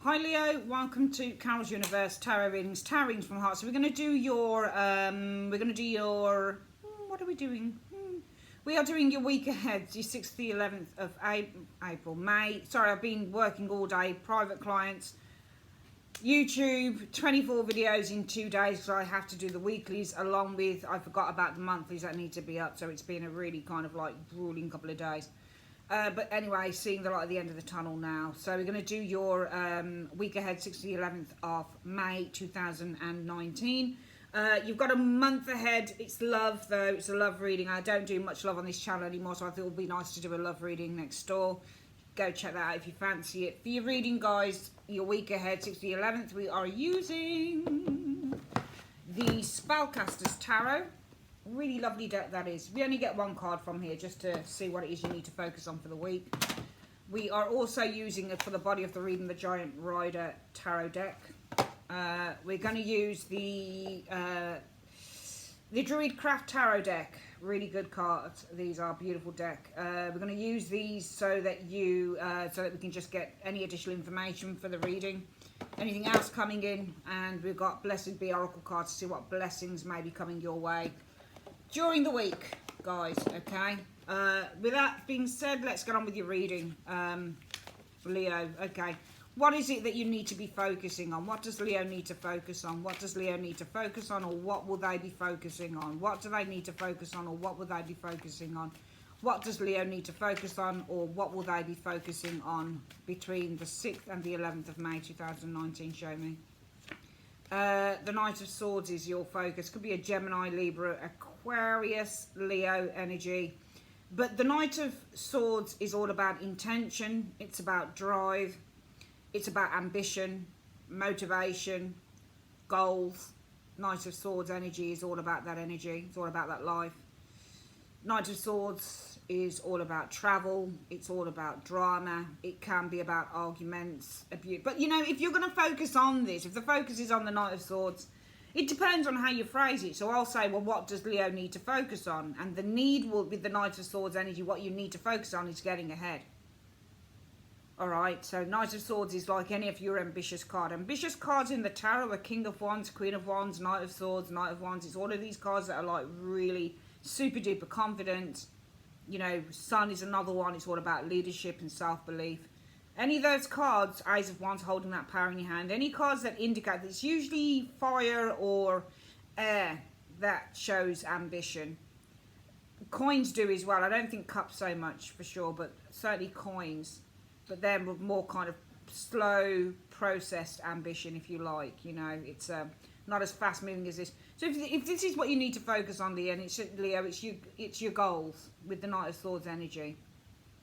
Hi Leo, welcome to Carol's Universe Tarot Readings, Tarot Readings from Heart. So we're going to do your, what are we doing? We are doing your week ahead, your 6th to the 11th of April, May. Sorry, I've been working all day, private clients, YouTube, 24 videos in 2 days because I have to do the weeklies along with, I forgot about the monthlies that need to be up. So it's been a really kind of like grueling couple of days. But anyway, seeing the light at the end of the tunnel now. So we're going to do your week ahead, 6th to the 11th of May 2019. You've got a month ahead. It's love, though. It's a love reading. I don't do much love on this channel anymore, so I thought it would be nice to do a love reading next door. Go check that out if you fancy it. For your reading, guys, your week ahead, 6th to the 11th, we are using the Spellcasters Tarot. Really lovely deck that is. We only get one card from here just to see what it is you need to focus on for the week. We are also using it for the body of the reading, the Giant Rider Tarot deck. We're going to use the Druidcraft Tarot deck. Really good cards. These are beautiful deck. We're going to use these so that we can just get any additional information for the reading. Anything else coming in, and we've got Blessed Be Oracle cards to see what blessings may be coming your way during the week, guys. Okay, with that being said, let's get on with your reading. Leo, okay, what is it that you need to be focusing on? What does Leo need to focus on? What does Leo need to focus on, or what will they be focusing on? What do they need to focus on, or what will they be focusing on? What does Leo need to focus on, or what will they be focusing on between the 6th and the 11th of May 2019? Show me. The Knight of Swords is your focus. Could be a Gemini, Libra, Aquarius, Leo energy. But the Knight of Swords is all about intention. It's about drive. It's about ambition, motivation, goals. Knight of Swords energy is all about that energy. It's all about that life. Knight of Swords is all about travel. It's all about drama. It can be about arguments, abuse. But you know, if you're going to focus on this, if the focus is on the Knight of Swords, it depends on how you phrase it. So I'll say, well, what does Leo need to focus on? And the need will, with the Knight of Swords energy, what you need to focus on is getting ahead. All right, so Knight of Swords is like any of your ambitious cards. Ambitious cards in the tarot are King of Wands, Queen of Wands, Knight of Swords, Knight of Wands. It's all of these cards that are like really super duper confident. You know, Sun is another one. It's all about leadership and self-belief. Any of those cards, Ace of Wands, holding that power in your hand, any cards that indicate that it's usually fire or air that shows ambition. Coins do as well. I don't think cups so much for sure, but certainly coins. But they're more kind of slow processed ambition, if you like. You know, it's not as fast moving as this. So if this is what you need to focus on, Leo, it's your goals with the Knight of Swords energy.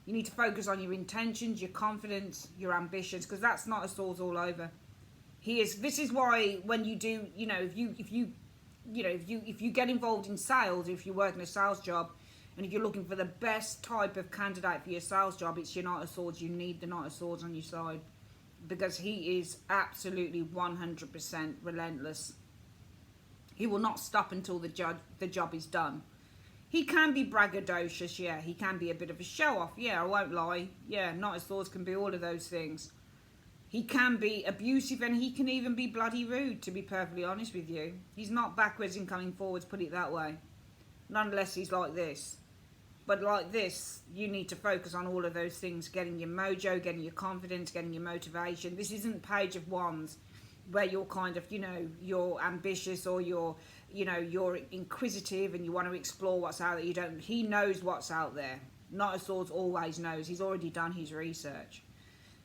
You need to focus on your intentions, your confidence, your ambitions, because that's Knight of Swords all over. This is why when you do, you know, if you get involved in sales, if you work in a sales job, and if you're looking for the best type of candidate for your sales job, it's your Knight of Swords. You need the Knight of Swords on your side, because he is absolutely 100% relentless. He will not stop until the job is done. He can be braggadocious, yeah. He can be a bit of a show-off, yeah, I won't lie. Yeah, Knight of Swords can be all of those things. He can be abusive, and he can even be bloody rude, to be perfectly honest with you. He's not backwards in coming forwards, put it that way. Not unless he's like this. But like this, you need to focus on all of those things. Getting your mojo, getting your confidence, getting your motivation. This isn't Page of Wands, where you're kind of, you know, you're ambitious or you're inquisitive and you want to explore what's out there. You don't. He knows what's out there. Knight of Swords always knows. He's already done his research.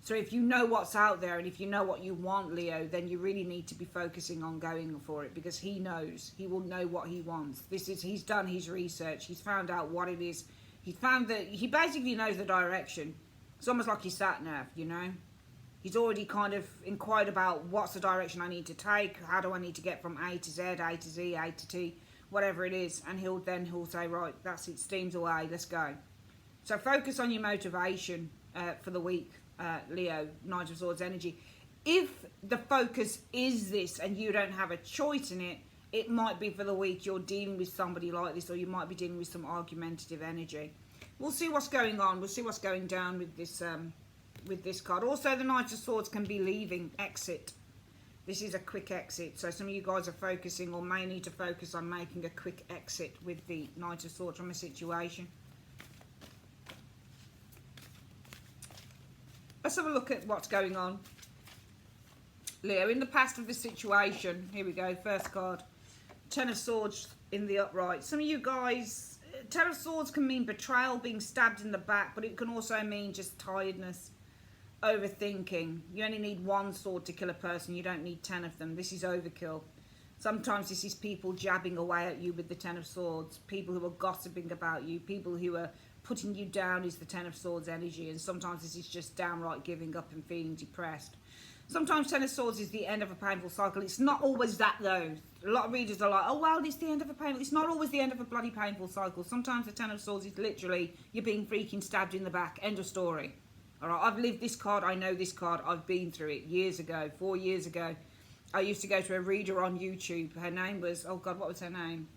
So if you know what's out there and if you know what you want, Leo, then you really need to be focusing on going for it, because he knows. He will know what he wants. He's done his research. He's found out what it is. He basically knows the direction. It's almost like his sat nav, you know. He's already kind of inquired about what's the direction I need to take, how do I need to get from A to Z, A to Z, A to T, whatever it is, and he'll say, right, that's it, steams away, let's go. So focus on your motivation for the week, Leo, Knight of Swords energy. If the focus is this and you don't have a choice in it, it might be for the week you're dealing with somebody like this, or you might be dealing with some argumentative energy. We'll see what's going on. We'll see what's going down with this with this card. Also, the Knight of Swords can be leaving, exit. This is a quick exit. So some of you guys are focusing or may need to focus on making a quick exit with the Knight of Swords from a situation. Let's have a look at what's going on. Leo, in the past of the situation, here we go, first card. Ten of Swords in the upright. Some of you guys, Ten of Swords can mean betrayal, being stabbed in the back, but it can also mean just tiredness, overthinking. You only need one sword to kill a person, you don't need 10 of them. This is overkill. Sometimes this is people jabbing away at you with the Ten of Swords, people who are gossiping about you, people who are putting you down is the Ten of Swords energy, and sometimes this is just downright giving up and feeling depressed. Sometimes Ten of Swords is the end of a painful cycle. It's not always that though. A lot of readers are like, oh well, it's the end of a painful. It's not always the end of a bloody painful cycle. Sometimes the Ten of Swords is literally you're being freaking stabbed in the back. End of story. Alright, I've lived this card, I know this card, I've been through it years ago, 4 years ago. I used to go to a reader on YouTube. Her name was, oh God, what was her name?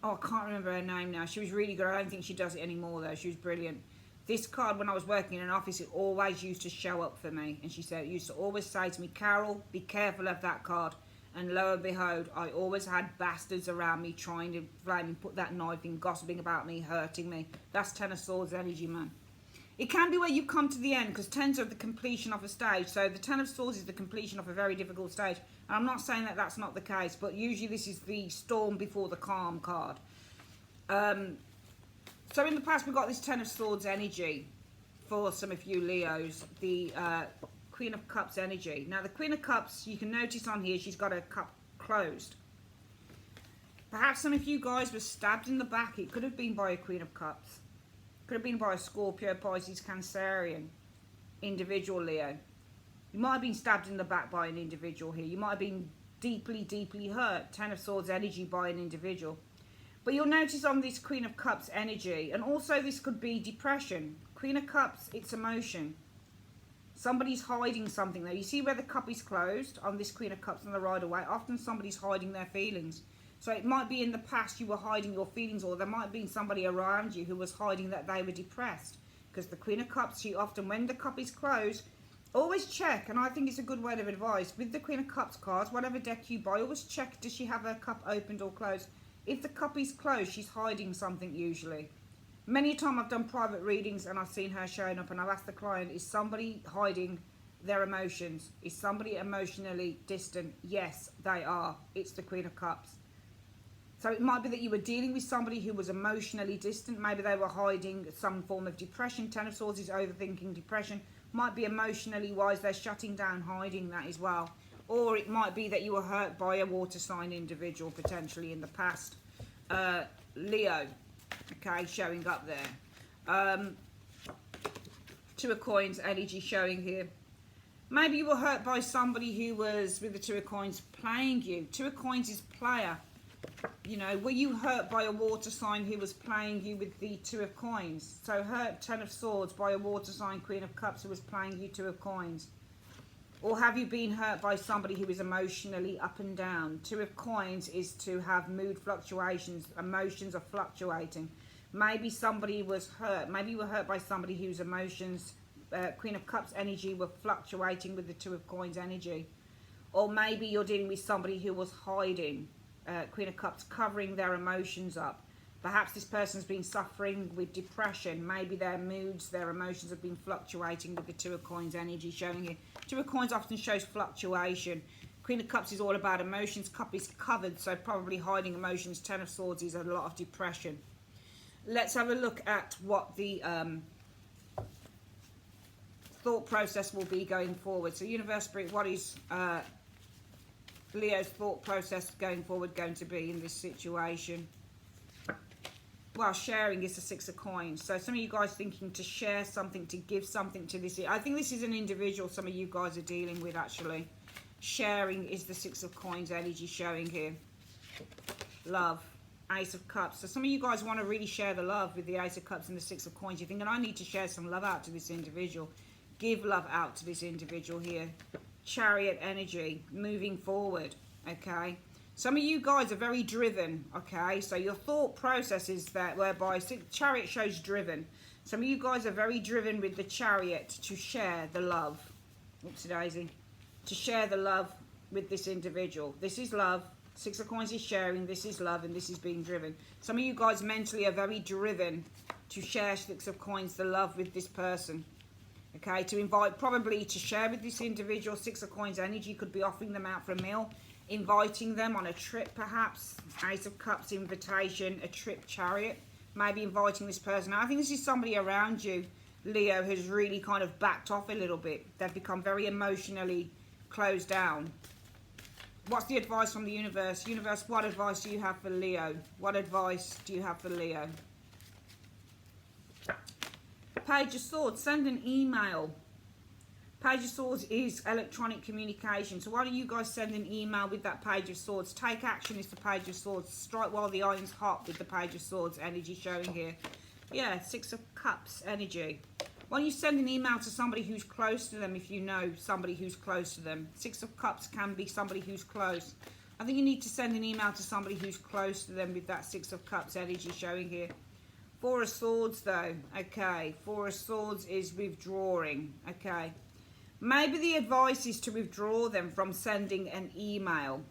Oh, I can't remember her name now. She was really good. I don't think she does it anymore though. She was brilliant. This card, when I was working in an office, it always used to show up for me. And she said, it used to always say to me, Carol, be careful of that card. And lo and behold, I always had bastards around me trying to flame and put that knife in, gossiping about me, hurting me. That's Ten of Swords energy, man. It can be where you come to the end, because tens are the completion of a stage. So the Ten of Swords is the completion of a very difficult stage. And I'm not saying that that's not the case, but usually this is the storm before the calm card. So in the past, we've got this Ten of Swords energy for some of you Leos, the Queen of Cups energy. Now, the Queen of Cups, you can notice on here, she's got her cup closed. Perhaps some of you guys were stabbed in the back. It could have been by a Queen of Cups. Could have been by a Scorpio, Pisces, Cancerian individual, Leo. You might have been stabbed in the back by an individual here. You might have been deeply, deeply hurt. Ten of Swords energy by an individual. But you'll notice on this Queen of Cups energy, and also this could be depression. Queen of Cups, it's emotion. Somebody's hiding something there. You see where the cup is closed on this Queen of Cups on the Rider-Waite? Often somebody's hiding their feelings. So it might be in the past you were hiding your feelings, or there might have been somebody around you who was hiding that they were depressed. Because the Queen of Cups, she often, when the cup is closed, always check, and I think it's a good word of advice, with the Queen of Cups cards, whatever deck you buy, always check, does she have her cup opened or closed? If the cup is closed, she's hiding something usually. Many a time I've done private readings and I've seen her showing up, and I've asked the client, is somebody hiding their emotions? Is somebody emotionally distant? Yes, they are. It's the Queen of Cups. So it might be that you were dealing with somebody who was emotionally distant. Maybe they were hiding some form of depression. Ten of Swords is overthinking, depression. Might be emotionally wise, they're shutting down, hiding that as well. Or it might be that you were hurt by a water sign individual potentially in the past. Leo, okay, showing up there. Two of Coins energy showing here. Maybe you were hurt by somebody who was, with the Two of Coins, playing you. Two of Coins is player. You know, were you hurt by a water sign who was playing you with the Two of Coins? So hurt, Ten of Swords, by a water sign, Queen of Cups, who was playing you Two of Coins. Or have you been hurt by somebody who is emotionally up and down? Two of Coins is to have mood fluctuations. Emotions are fluctuating. Maybe somebody was hurt. Maybe you were hurt by somebody whose emotions, Queen of Cups energy, were fluctuating with the Two of Coins energy. Or maybe you're dealing with somebody who was hiding. Queen of Cups, covering their emotions up. Perhaps this person's been suffering with depression. Maybe their moods, their emotions have been fluctuating with the Two of Coins energy showing here. Two of Coins often shows fluctuation. Queen of Cups is all about emotions. Cup is covered, so probably hiding emotions. Ten of Swords is a lot of depression. Let's have a look at what the thought process will be going forward. So Universe Spirit, what is Leo's thought process going forward going to be in this situation? Well, sharing is the Six of Coins. So some of you guys thinking to share something, to give something to this. I think this is an individual some of you guys are dealing with actually. Sharing is the Six of Coins energy showing here. Love, Ace of Cups. So some of you guys want to really share the love with the Ace of Cups and the Six of Coins. You're thinking, I need to share some love out to this individual. Give love out to this individual here. Chariot energy, moving forward, okay? Some of you guys are very driven, okay? So your thought process is that whereby Chariot shows driven. Some of you guys are very driven with the Chariot to share the love. Oopsie daisy. To share the love with this individual. This is love. Six of Coins is sharing. This is love, and this is being driven. Some of you guys mentally are very driven to share, Six of Coins, the love with this person. Okay, to invite, probably to share with this individual. Six of Coins energy could be offering them out for a meal, inviting them on a trip perhaps. Ace of Cups, invitation, a trip, Chariot. Maybe inviting this person out. I think this is somebody around you, Leo, who's really kind of backed off a little bit. They've become very emotionally closed down. What's the advice from the universe? Universe, what advice do you have for Leo? What advice do you have for Leo? Page of Swords, send an email. Page of Swords is electronic communication. So why don't you guys send an email with that Page of Swords? Take action is the Page of Swords. Strike while the iron's hot with the Page of Swords energy showing here. Yeah, Six of Cups energy. Why don't you send an email to somebody who's close to them if you know somebody who's close to them. Six of Cups can be somebody who's close. I think you need to send an email to somebody who's close to them with that Six of Cups energy showing here. Four of Swords though. Okay, Four of Swords is withdrawing. Okay. Maybe the advice is to withdraw them from sending an email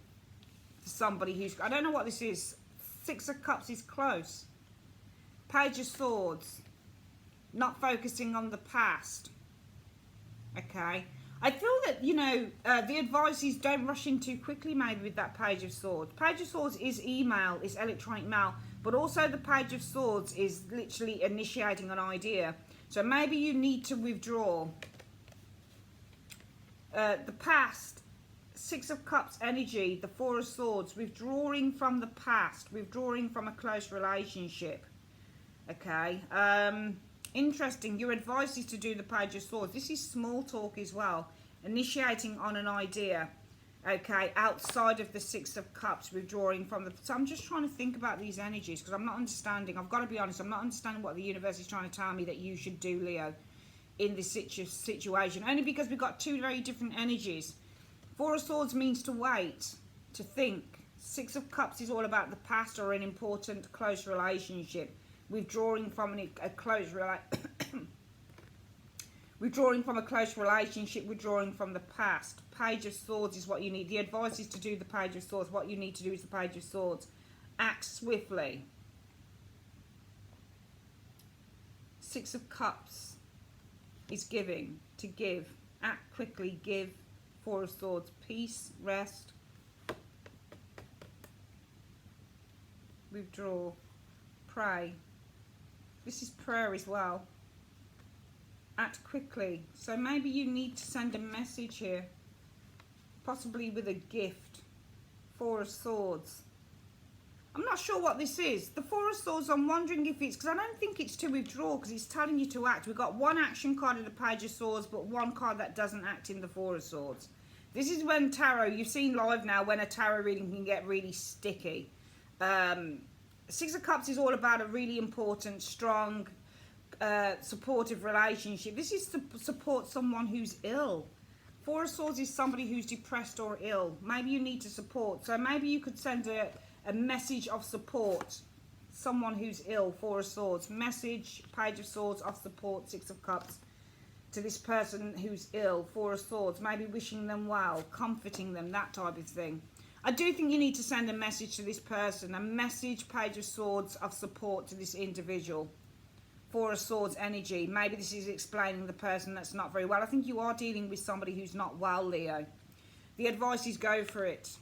to somebody who's... I don't know what this is. Six of Cups is close. Page of Swords. Not focusing on the past. Okay. I feel that, you know, the advice is don't rush in too quickly maybe with that Page of Swords. Page of Swords is email, is electronic mail. But also the Page of Swords is literally initiating an idea. So maybe you need to withdraw. The past, Six of Cups energy, the Four of Swords, withdrawing from the past, withdrawing from a close relationship. Okay, interesting. Your advice is to do the Page of Swords. This is small talk as well, initiating on an idea. Okay, outside of the Six of Cups, withdrawing from the... So I'm just trying to think about these energies because I'm not understanding. I've got to be honest, I'm not understanding what the universe is trying to tell me that you should do, Leo, in this situation, only because we've got two very different energies. Four of Swords means to wait, to think. Six of Cups is all about the past or an important close relationship, withdrawing from a close withdrawing from a close relationship, withdrawing from the past. Page of Swords is what you need. The advice is to do the Page of Swords. What you need to do is the Page of Swords. Act swiftly. Six of Cups is giving, to give. Act quickly, give. Four of Swords, peace, rest. Withdraw. Pray. This is prayer as well. Act quickly. So maybe you need to send a message here. Possibly with a gift. Four of Swords. I'm not sure what this is. The Four of Swords, I'm wondering if it's... Because I don't think it's to withdraw because it's telling you to act. We've got one action card in the Page of Swords, but one card that doesn't act in the Four of Swords. This is when tarot... You've seen live now when a tarot reading can get really sticky. Six of Cups is all about a really important, strong, supportive relationship. This is to support someone who's ill. Four of Swords is somebody who's depressed or ill. Maybe you need to support. So maybe you could send a message of support. Someone who's ill, Four of Swords. Message, Page of Swords, of support, Six of Cups. To this person who's ill, Four of Swords. Maybe wishing them well, comforting them, that type of thing. I do think you need to send a message to this person. A message, Page of Swords, of support to this individual. Four of Swords energy. Maybe this is explaining the person that's not very well. I think you are dealing with somebody who's not well, Leo. The advice is go for it.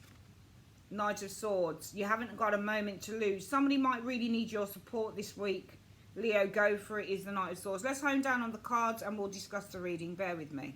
Knight of Swords. You haven't got a moment to lose. Somebody might really need your support this week. Leo, go for it is the Knight of Swords. Let's hone down on the cards and we'll discuss the reading. Bear with me.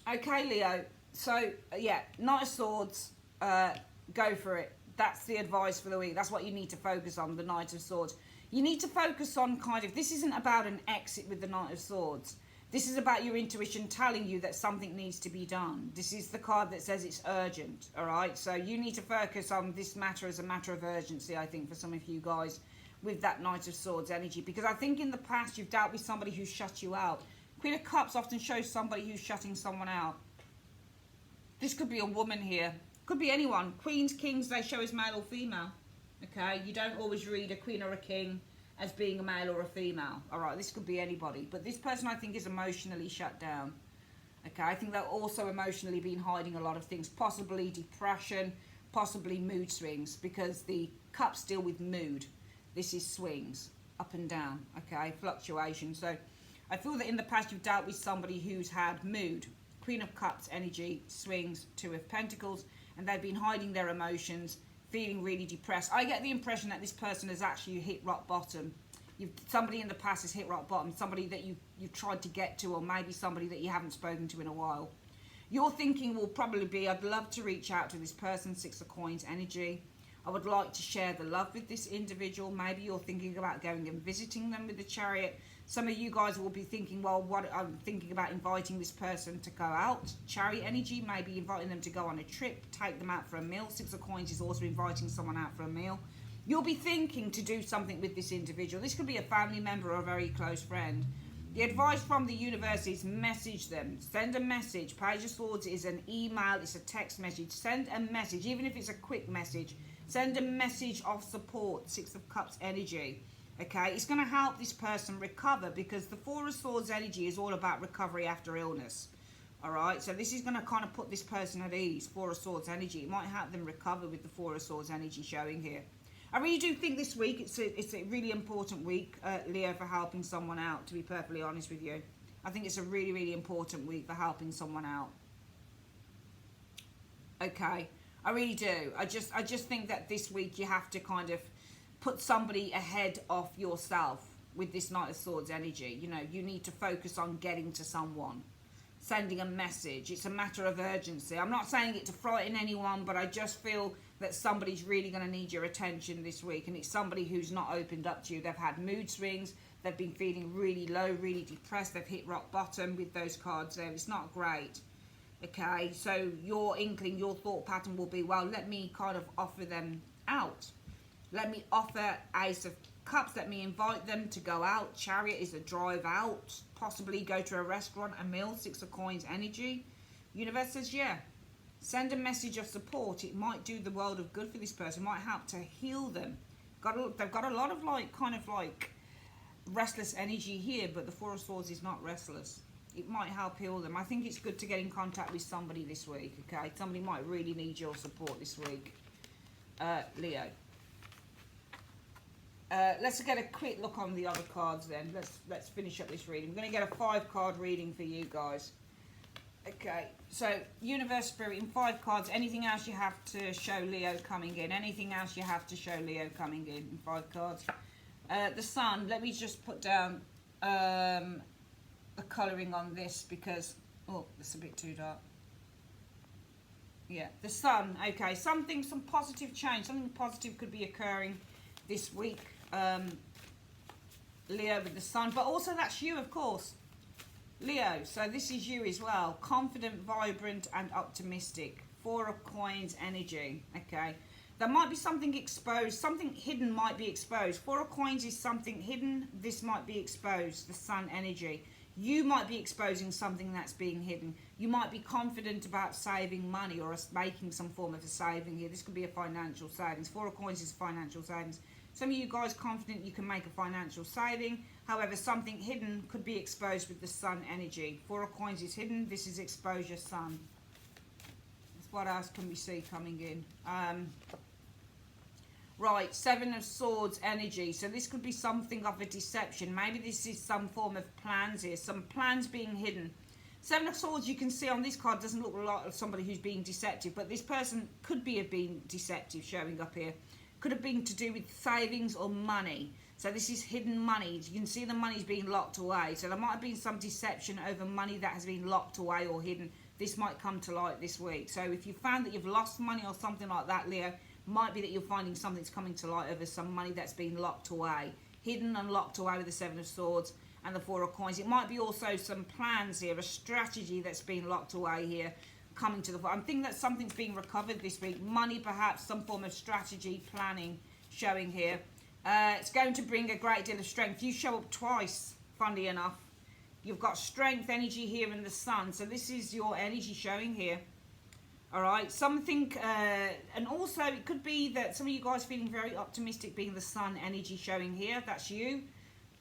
Okay, Leo. So, yeah, Knight of Swords. Go for it. That's the advice for the week. That's what you need to focus on, the Knight of Swords. You need to focus on kind of... This isn't about an exit with the Knight of Swords. This is about your intuition telling you that something needs to be done. This is the card that says it's urgent, all right? So you need to focus on this matter as a matter of urgency, I think, for some of you guys with that Knight of Swords energy. Because I think in the past you've dealt with somebody who's shut you out. Queen of Cups often shows somebody who's shutting someone out. This could be a woman here. Could be anyone. Queens, kings, they show as male or female. Okay? You don't always read a queen or a king as being a male or a female. All right, this could be anybody, but this person I think is emotionally shut down. Okay, I think they're also emotionally been hiding a lot of things, possibly depression, possibly mood swings, because the cups deal with mood. This is swings, up and down, okay, fluctuation. So I feel that in the past you've dealt with somebody who's had mood, Queen of Cups energy, swings, Two of Pentacles, and they've been hiding their emotions, feeling really depressed. I get the impression that this person has actually hit rock bottom. Somebody in the past has hit rock bottom, somebody that you've tried to get to, or maybe somebody that you haven't spoken to in a while. Your thinking will probably be, I'd love to reach out to this person, Six of Coins energy. I would like to share the love with this individual. Maybe you're thinking about going and visiting them with the Chariot. Some of you guys will be thinking, well, what I'm thinking about inviting this person to go out. Chariot energy, maybe inviting them to go on a trip, take them out for a meal. Six of Coins is also inviting someone out for a meal. You'll be thinking to do something with this individual. This could be a family member or a very close friend. The advice from the universe is message them. Send a message. Page of Swords is an email, it's a text message. Send a message, even if it's a quick message. Send a message of support. Six of Cups energy. Okay, it's going to help this person recover, because the Four of Swords energy is all about recovery after illness. Alright, so this is going to kind of put this person at ease. Four of Swords energy. It might help them recover with the Four of Swords energy showing here. I really do think this week it's a really important week, Leo, for helping someone out, to be perfectly honest with you. I think it's a really, really important week for helping someone out. Okay, I really do. I just think that this week you have to kind of put somebody ahead of yourself with this Knight of Swords energy. You know, you need to focus on getting to someone, sending a message. It's a matter of urgency. I'm not saying it to frighten anyone, but I just feel that somebody's really going to need your attention this week, and it's somebody who's not opened up to you. They've had mood swings, they've been feeling really low, really depressed, they've hit rock bottom with those cards there. It's not great. Okay, so your inkling, your thought pattern will be, well, let me kind of offer them out. Let me offer Ace of Cups, let me invite them to go out. Chariot is a drive out, possibly go to a restaurant, a meal. Six of Coins energy. Universe says, yeah, send a message of support. It might do the world of good for this person. It might help to heal them. They've got a lot of kind of restless energy here, but the Four of Swords is not restless. It might help heal them. I think it's good to get in contact with somebody this week, okay? Somebody might really need your support this week, Leo. Let's get a quick look on the other cards then. Let's finish up this reading. We're going to get a 5-card reading for you guys. Okay, so Universe, Spirit, in 5 cards. Anything else you have to show Leo coming in? Anything else you have to show Leo coming in 5 cards? The Sun, let me just put down the colouring on this because, oh, it's a bit too dark. Yeah, the Sun, okay, some positive change, something positive could be occurring this week, Leo, with the Sun, but also that's you, of course, Leo. So this is you as well, confident, vibrant, and optimistic. 4 of Coins energy. Okay, there might be something exposed, something hidden might be exposed. 4 of Coins is something hidden. This might be exposed. The Sun energy. You might be exposing something that's being hidden. You might be confident about saving money or making some form of a saving here. This could be a financial savings. 4 of Coins is financial savings. Some of you guys confident you can make a financial saving. However, something hidden could be exposed with the Sun energy. 4 of Coins is hidden. This is exposure, Sun. What else can we see coming in? Right, 7 of Swords energy. So this could be something of a deception. Maybe this is some form of plans here. Some plans being hidden. 7 of Swords, you can see on this card, doesn't look like somebody who's being deceptive. But this person could be being deceptive showing up here. Could have been to do with savings or money. So this is hidden money. You can see the money's being locked away. So there might have been some deception over money that has been locked away or hidden. This might come to light this week. So if you found that you've lost money or something like that, Leo, might be that you're finding something's coming to light over some money that's been locked away. Hidden and locked away with the 7 of Swords and the 4 of Coins. It might be also some plans here, a strategy that's been locked away here, coming to the fore. I'm thinking that something's being recovered this week. Money, perhaps, some form of strategy, planning, showing here. It's going to bring a great deal of strength. You show up twice, funnily enough. You've got strength, energy here in the Sun. So this is your energy showing here. All right, something, and also it could be that some of you guys feeling very optimistic, being the sun energy showing here. That's you.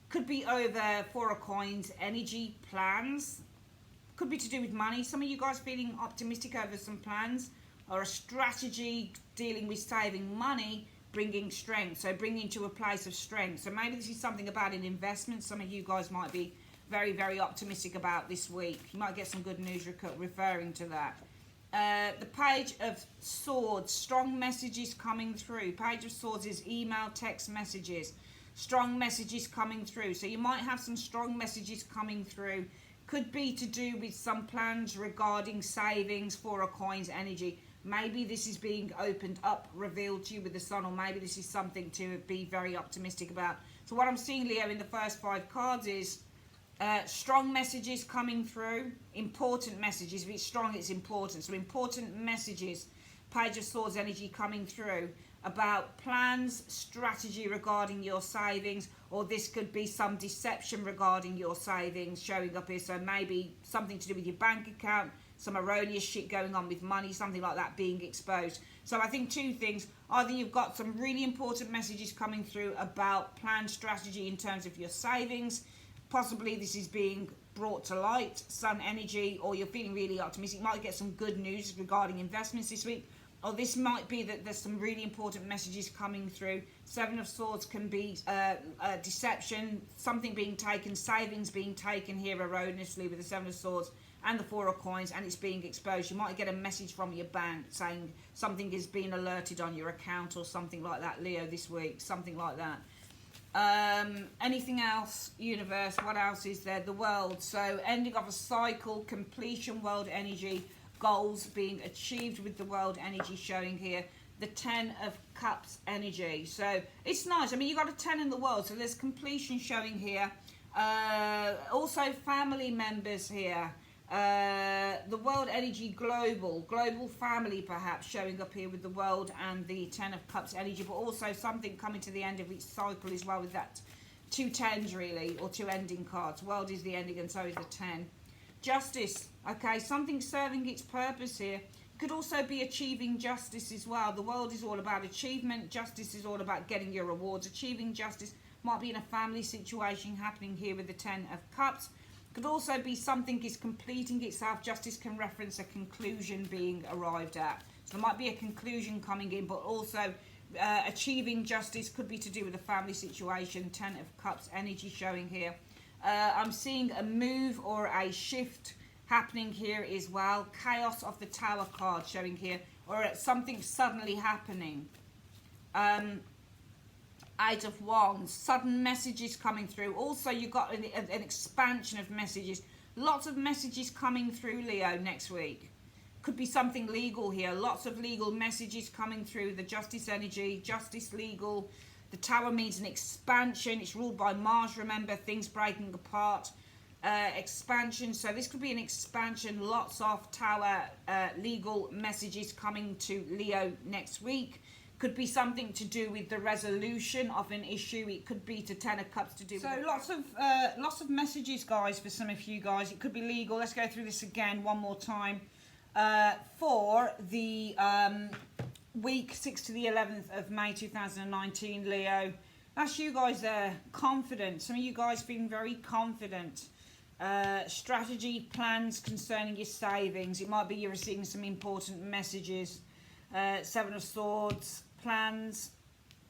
Could be over Four of Coins energy plans. Could be to do with money. Some of you guys feeling optimistic over some plans or a strategy dealing with saving money, bringing strength. So bringing to a place of strength. So maybe this is something about an investment. Some of you guys might be very, very optimistic about this week. You might get some good news referring to that. The Page of Swords, strong messages coming through. Page of Swords is email, text messages, strong messages coming through. So you might have some strong messages coming through. Could be to do with some plans regarding savings, Four of Coins energy. Maybe this is being opened up, revealed to you with the sun, or maybe this is something to be very optimistic about. So what I'm seeing, Leo, in the first 5 cards is strong messages coming through, important messages. If it's strong, it's important. So important messages, Page of Swords energy coming through about plans, strategy regarding your savings, or this could be some deception regarding your savings showing up here. So maybe something to do with your bank account, some erroneous shit going on with money, something like that being exposed. So I think 2 things. Either you've got some really important messages coming through about plan, strategy in terms of your savings. Possibly this is being brought to light, sun energy, or you're feeling really optimistic. You might get some good news regarding investments this week. Or this might be that there's some really important messages coming through. 7 of Swords can be deception, something being taken, savings being taken here erroneously with the 7 of Swords and the 4 of Coins, and it's being exposed. You might get a message from your bank saying something is being alerted on your account or something like that, Leo, this week, something like that. Anything else, universe? What else is there? The world. So ending of a cycle, completion, world energy, goals being achieved with the world energy showing here. The 10 of Cups energy. So it's nice. I mean, you got a 10 in the world, so there's completion showing here. Also family members here. The world energy, global family perhaps showing up here with the world and the 10 of Cups energy, but also something coming to the end of each cycle as well with that 2 10s really, or 2 ending cards. World is the ending and so is the 10. Justice, okay, something serving its purpose here. Could also be achieving justice as well. The world is all about achievement. Justice is all about getting your rewards. Achieving justice might be in a family situation happening here with the 10 of Cups. Could also be something is completing itself. Justice can reference a conclusion being arrived at. So there might be a conclusion coming in, but also achieving justice could be to do with a family situation. 10 of Cups energy showing here. I'm seeing a move or a shift happening here as well. Chaos of the Tower card showing here, or something suddenly happening. 8 of Wands, sudden messages coming through. Also, you've got an expansion of messages. Lots of messages coming through, Leo, next week. Could be something legal here. Lots of legal messages coming through. The Justice energy, Justice, legal. The Tower means an expansion. It's ruled by Mars, remember, things breaking apart. Expansion. So this could be an expansion. Lots of Tower legal messages coming to Leo next week. Could be something to do with the resolution of an issue. It could be to 10 of Cups to do with... So lots of messages, guys, for some of you guys. It could be legal. Let's go through this again one more time. For the week 6 to the 11th of May 2019, Leo. That's you guys there. Confident. Some of you guys feeling very confident. Strategy, plans concerning your savings. It might be you're receiving some important messages. 7 of Swords, plans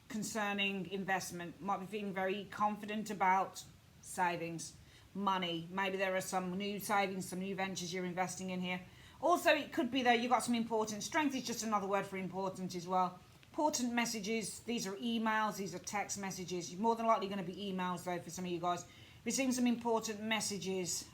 concerning investment. Might be feeling very confident about savings, money. Maybe there are some new savings, some new ventures you're investing in here. Also, it could be that you've got some important. Strength is just another word for important as well. Important messages. These are emails. These are text messages. You're more than likely going to be emails, though, for some of you guys. Receiving some important messages.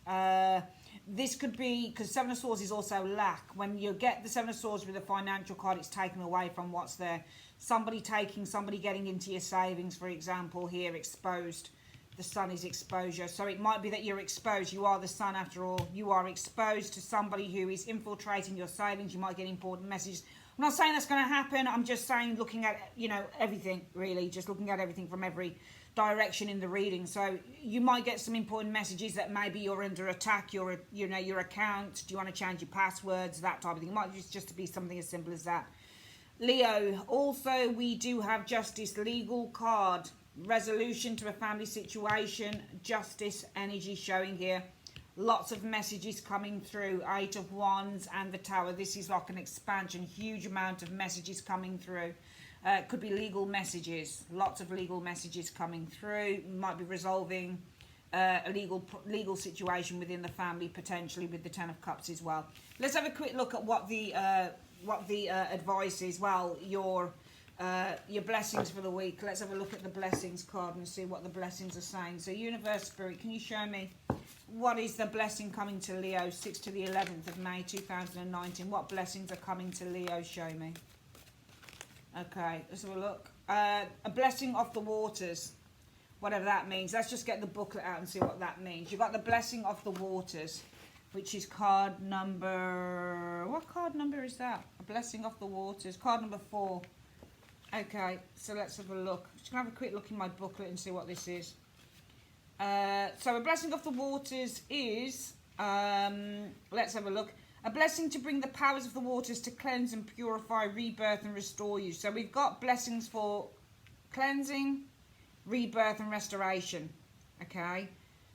This could be, because 7 of Swords is also lack. When you get the 7 of Swords with a financial card, it's taken away from what's there. Somebody getting into your savings, for example, here, exposed. The sun is exposure. So it might be that you're exposed. You are the sun after all. You are exposed to somebody who is infiltrating your savings. You might get important messages. I'm not saying that's going to happen. I'm just saying looking at, everything, really. Just looking at everything from every direction in the reading. So you might get some important messages that maybe you're under attack, your account, do you want to change your passwords, that type of thing. It might just be something as simple as that. Leo, also we do have Justice legal card, resolution to a family situation, justice energy showing here. Lots of messages coming through, 8 of Wands and the Tower. This is like an expansion, huge amount of messages coming through. Could be legal messages, lots of legal messages coming through. Might be resolving a legal situation within the family, potentially with the 10 of Cups as well. Let's have a quick look at what the advice is. Well, your blessings for the week. Let's have a look at the blessings card and see what the blessings are saying. So Universe Spirit, can you show me what is the blessing coming to Leo, 6th to the 11th of May 2019? What blessings are coming to Leo? Show me. Okay, let's have a look. A blessing of the waters, whatever that means. Let's just get the booklet out and see what that means. You've got the blessing of the waters, which is card number... What card number is that? A blessing of the waters. Card number 4. Okay, so let's have a look. Just going to have a quick look in my booklet and see what this is. So a blessing of the waters is... let's have a look. A blessing to bring the powers of the waters to cleanse and purify, rebirth and restore you. So we've got blessings for cleansing, rebirth and restoration. Okay.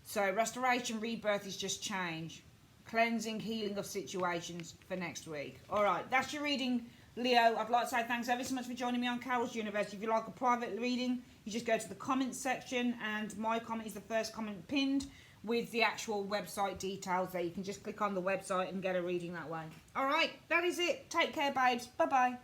So restoration, rebirth is just change. Cleansing, healing of situations for next week. Alright, that's your reading, Leo. I'd like to say thanks ever so much for joining me on Carol's Universe. If you like a private reading, you just go to the comments section and my comment is the first comment pinned, with the actual website details there. You can just click on the website and get a reading that way. All right, that is it. Take care, babes. Bye-bye.